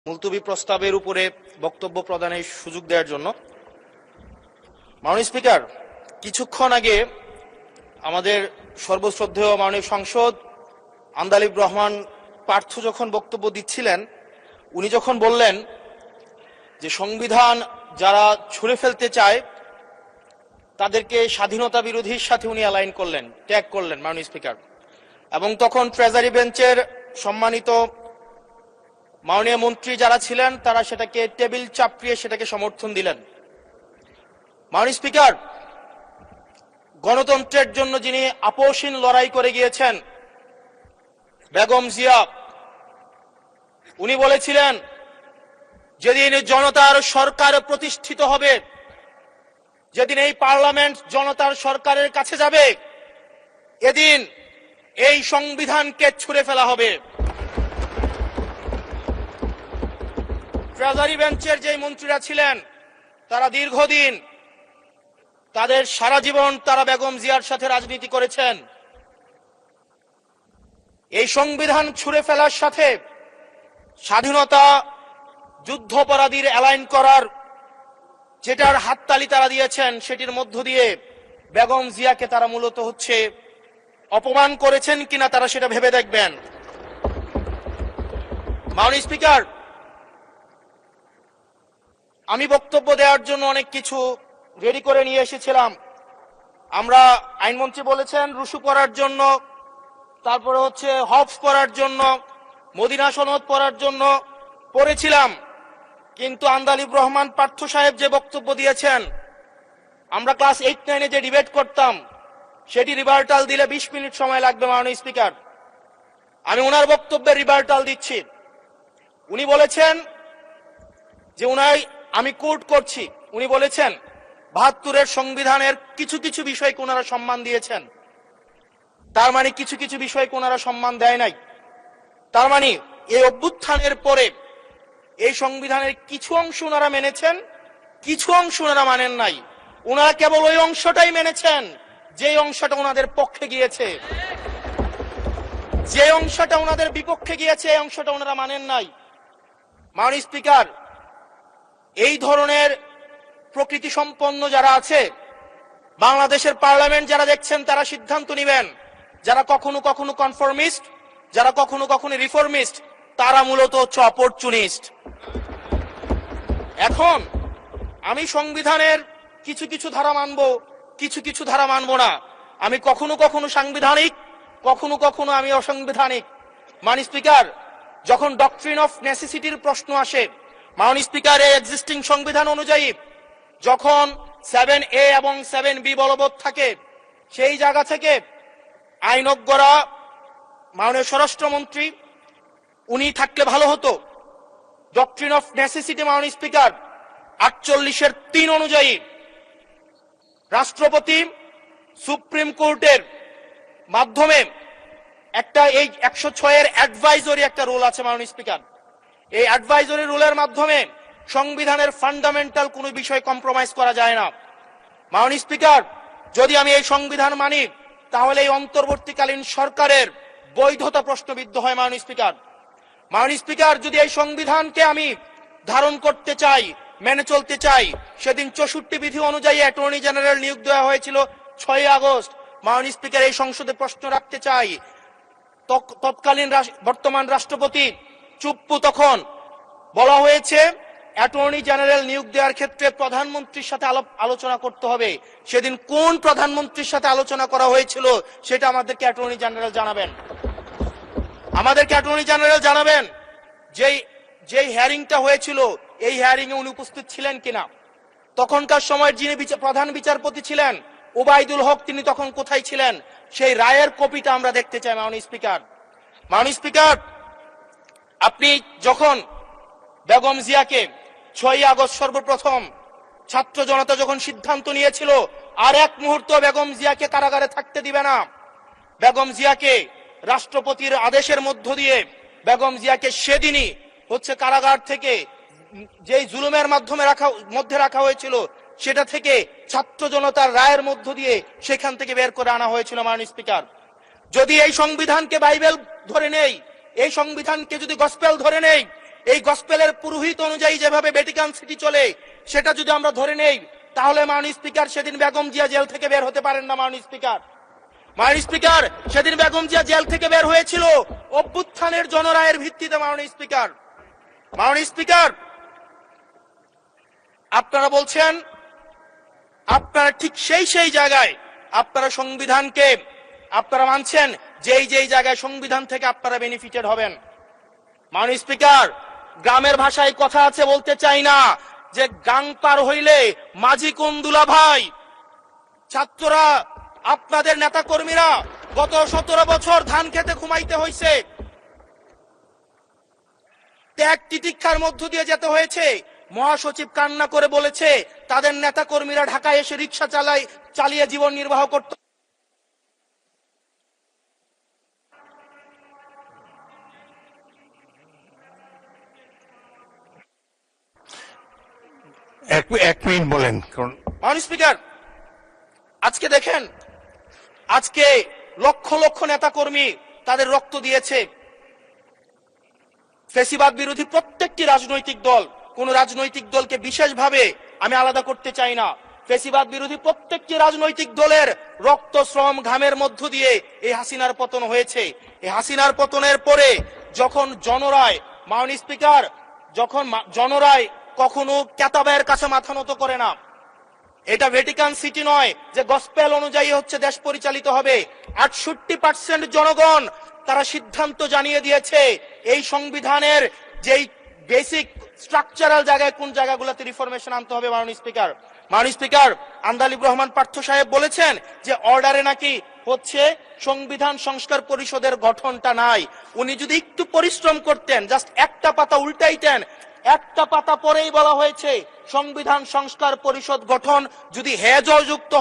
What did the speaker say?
মুলতবি প্রস্তাবের উপরে বক্তব্য প্রদানের সুযোগ দেওয়ার জন্য। মাননীয় স্পিকার, কিছুক্ষণ আগে আমাদের সর্বশ্রদ্ধেয় মাননীয় সাংসদ আন্দালিব রহমান পার্থ যখন বক্তব্য দিচ্ছিলেন, উনি যখন বললেন যে সংবিধান যারা ছুঁড়ে ফেলতে চায় তাদেরকে স্বাধীনতা বিরোধীর সাথে উনি অ্যালাইন করলেন, ট্যাগ করলেন মাননীয় স্পিকার। এবং তখন ট্রেজারি বেঞ্চের সম্মানিত মাননীয় মন্ত্রী যারা ছিলেন তারা সেটাকে টেবিল চাপড়িয়ে সেটাকে সমর্থন দিলেন। মাননীয় স্পিকার, গণতন্ত্রের জন্য যিনি আপোষহীন লড়াই করে গিয়েছেন বেগম জিয়া, উনি বলেছিলেন যেদিন জনতার সরকার প্রতিষ্ঠিত হবে, যেদিন এই পার্লামেন্ট জনতার সরকারের কাছে যাবে, এদিন এই সংবিধানকে ছুঁড়ে ফেলা হবে। ট্রেজারি বেঞ্চের যে মন্ত্রীরা ছিলেন তারা দীর্ঘদিন, তাদের সারা জীবন তারা বেগম জিয়ার সাথে রাজনীতি করেছেন। এই সংবিধান ছুঁড়ে ফেলার সাথে স্বাধীনতা যুদ্ধাপরাধীর অ্যালাইন করার যেটার হাততালি তারা দিয়েছেন, সেটির মধ্য দিয়ে বেগম জিয়াকে তারা মূলত অপমান করেছেন কিনা তারা সেটা ভেবে দেখবেন। মাননীয় স্পিকার, আমি বক্তব্য দেওয়ার জন্য অনেক কিছু রেডি করে নিয়ে এসেছিলাম। আমরা আইনমন্ত্রী বলেছেন রুশু পড়ার জন্য, তারপরে হবস পড়ার জন্য, মদিনা সনদ পড়ার জন্য পড়েছিলাম, কিন্তু আন্দালিব রহমান পার্থ সাহেব যে বক্তব্য দিয়েছেন, আমরা ক্লাস 8-9-এ যে ডিবেট করতাম সেটি রিভার্টাল দিলে 20 মিনিট সময় লাগবে। মাননীয় স্পিকার, আমি ওনার বক্তব্যের রিভার্টাল দিচ্ছি। উনি বলেছেন যে আমি কোট করছি, উনি বলেছেন ৭২-এর সংবিধানের কিছু কিছু বিষয়কে ওনারা সম্মান দিয়েছেন। তার মানে কিছু কিছু বিষয়কে ওনারা সম্মান দেয় নাই। তার মানে এই অভ্যুত্থানের পরে এই সংবিধানের কিছু অংশ ওনারা মেনেছেন, কিছু অংশ ওনারা মানেন নাই। ওনারা কেবল ওই অংশটাই মেনেছেন যে অংশটা ওনাদের পক্ষে গিয়েছে, যে অংশটা ওনাদের বিপক্ষে গিয়েছে এই অংশটা ওনারা মানেন নাই। মাননীয় স্পিকার, এই ধরনের প্রকৃতি সম্পন্ন যারা আছে বাংলাদেশের পার্লামেন্ট, যারা দেখছেন তারা সিদ্ধান্ত নেবেন। যারা কখনো কখনো কনফরমিস্ট, যারা কখনো কখনো রিফর্মিস্ট, তারা মূলত অপরচুনিস্ট। এখন আমি সংবিধানের কিছু কিছু ধারা মানব, কিছু কিছু ধারা মানব না। আমি কখনো কখনো সাংবিধানিক, কখনো কখনো আমি অসাংবিধানিক। মাননীয় স্পিকার, যখন ডক্ট্রিন অফ নেসেসিটির প্রশ্ন আসে, মাননীয় স্পিকার, এই এক্সিস্টিং সংবিধান অনুযায়ী যখন 7A এবং 7B বলবৎ থাকে, সেই জায়গা থেকে আইনজ্ঞরা, মাননীয় স্বরাষ্ট্রমন্ত্রী উনি থাকলে ভালো হতো। ডক্ট্রিন অফ নেসেসিটি মাননীয় স্পিকার 48-3 অনুযায়ী রাষ্ট্রপতি সুপ্রিম কোর্টের মাধ্যমে একটা এই 106-এর অ্যাডভাইজরি একটা রুল আছে মাননীয় স্পিকার। এই অ্যাডভাইজরি রুলের মাধ্যমে সংবিধানের ফান্ডামেন্টাল কোনো বিষয় কম্প্রোমাইজ করা যায় না। মাননীয় স্পিকার, যদি আমি এই সংবিধান মানি তাহলে এই অন্তর্বর্তীকালীন সরকারের বৈধতা প্রশ্নবিদ্ধ হয়। মাননীয় স্পিকার, মাননীয় স্পিকার, যদি এই সংবিধানকে আমি ধারণ করতে চাই, মেনে চলতে চাই, সেদিন 64 বিধি অনুযায়ী অ্যাটর্নি জেনারেল নিয়োগ দেওয়া হয়েছিল 6 আগস্ট। মাননীয় স্পিকার, এই সংসদে প্রশ্ন রাখতে চাই, তৎকালীন বর্তমান রাষ্ট্রপতি চুপ্পু, তখন বলা হয়েছে অ্যাটর্নি জেনারেল নিয়োগ দেওয়ার ক্ষেত্রে প্রধানমন্ত্রীর সাথে আলোচনা করতে হবে। সেদিন কোন প্রধানমন্ত্রীর সাথে আলোচনা করা হয়েছিল সেটা আমাদেরকে অ্যাটর্নি জেনারেল জানাবেন। আমাদেরকে অ্যাটর্নি জেনারেল জানাবেন যেই হিয়ারিংটা হয়েছিল এই হিয়ারিং এ উনি উপস্থিত ছিলেন কিনা। তখনকার সময় যিনি প্রধান বিচারপতি ছিলেন ওবায়দুল হক, তিনি তখন কোথায় ছিলেন, সেই রায়ের কপিটা আমরা দেখতে চাই। মাননীয় স্পিকার, মাননীয় স্পিকার, আপনি যখন বেগম জিয়াকে 6 আগস্ট সর্বপ্রথম ছাত্র জনতা যখন সিদ্ধান্ত নিয়েছিল আর এক মুহূর্ত বেগম জিয়াকে কারাগারে থাকতে দিবে না, বেগম জিয়াকে রাষ্ট্রপতির আদেশের মধ্য দিয়ে বেগম জিয়াকে সেদিনই কারাগার থেকে যেই জুলুমের মধ্যে রাখা হয়েছিল সেটা থেকে ছাত্র জনতার রায়ের মধ্য দিয়ে সেখান থেকে বের করে আনা হয়েছিল। মাননীয় স্পিকার, যদি এই সংবিধানকে বাইবেল ধরে নেই, এই সংবিধানকে যদি গসপেল ধরে নেই, এই গসপেলের পুরোহিত অনুযায়ী যেভাবে ভ্যাটিকান সিটি চলে সেটা যদি আমরা ধরে নেই, তাহলে মাননীয় স্পিকার সেদিন বেগম জিয়া জেল থেকে বের হতে পারেন না। মাননীয় স্পিকার সেদিন বেগম জিয়া জেল থেকে বের হয়েছিল অভ্যুত্থানের জনরায়ের ভিত্তিতে। মাননীয় স্পিকার আপনারা বলছেন আপনারা ঠিক সেই জায়গায় আপনারা সংবিধানকে আপনারা মানছেন যেই জায়গায় সংবিধান থেকে আপনারা বেনিফিটেড হবেন। মাননীয় স্পিকার, গ্রামের ভাষায় কথা আছে, বলতে চাই না, যে গাং পার হইলে মাঝি কোন দুলা ভাই। ছাত্ররা, আপনাদের নেতা কর্মীরা গত 17 বছর ধান খেতে ঘুমাইতে হয়েছে, ত্যাগ তিতিক্ষার মধ্য দিয়ে যেতে হয়েছে। মহাসচিব কান্না করে বলেছে তাদের নেতা কর্মীরা ঢাকায় এসে রিক্সা চালিয়ে জীবন নির্বাহ করত। এক মিনিট বলেন। মাননীয় স্পিকার, আজকে দেখেন, আজকে লক্ষ লক্ষ নেতা কর্মী তাদের রক্ত দিয়েছে। ফ্যাসিবাদ বিরোধী প্রত্যেকটি রাজনৈতিক দল, কোন রাজনৈতিক দলকে বিশেষভাবে আমি আলাদা করতে চাই না, ফ্যাসিবাদ বিরোধী প্রত্যেকটি রাজনৈতিক দলের রক্ত, শ্রম, ঘামের মধ্য দিয়ে এই হাসিনার পতন হয়েছে। এই হাসিনার পতনের পরে যখন জনরায়, মাননীয় স্পিকার, যখন জনরায় কখনো কেতাবের কাছে মাথা নত করে না। এটা ভ্যাটিকান সিটি নয় যে গসপেল অনুযায়ী হচ্ছে দেশ পরিচালিত হবে। 68% জনগণ তারা সিদ্ধান্ত জানিয়ে দিয়েছে এই সংবিধানের যেই বেসিক স্ট্রাকচারাল জায়গায় কোন জায়গাগুলোতে রিফরমেশন আনতে হবে। মাননীয় স্পিকার, আন্দালিব রহমান পার্থ সাহেব বলেছেন যে অর্ডারে নাকি হচ্ছে সংবিধান সংস্কার পরিষদের গঠনটা নাই। উনি যদি একটু পরিশ্রম করতেন, জাস্ট একটা পাতা উল্টাইতেন, একটা পাতা পরেই বলা হয়েছে সংবিধান সংস্কার পরিষদ গঠন যদি জয়যুক্ত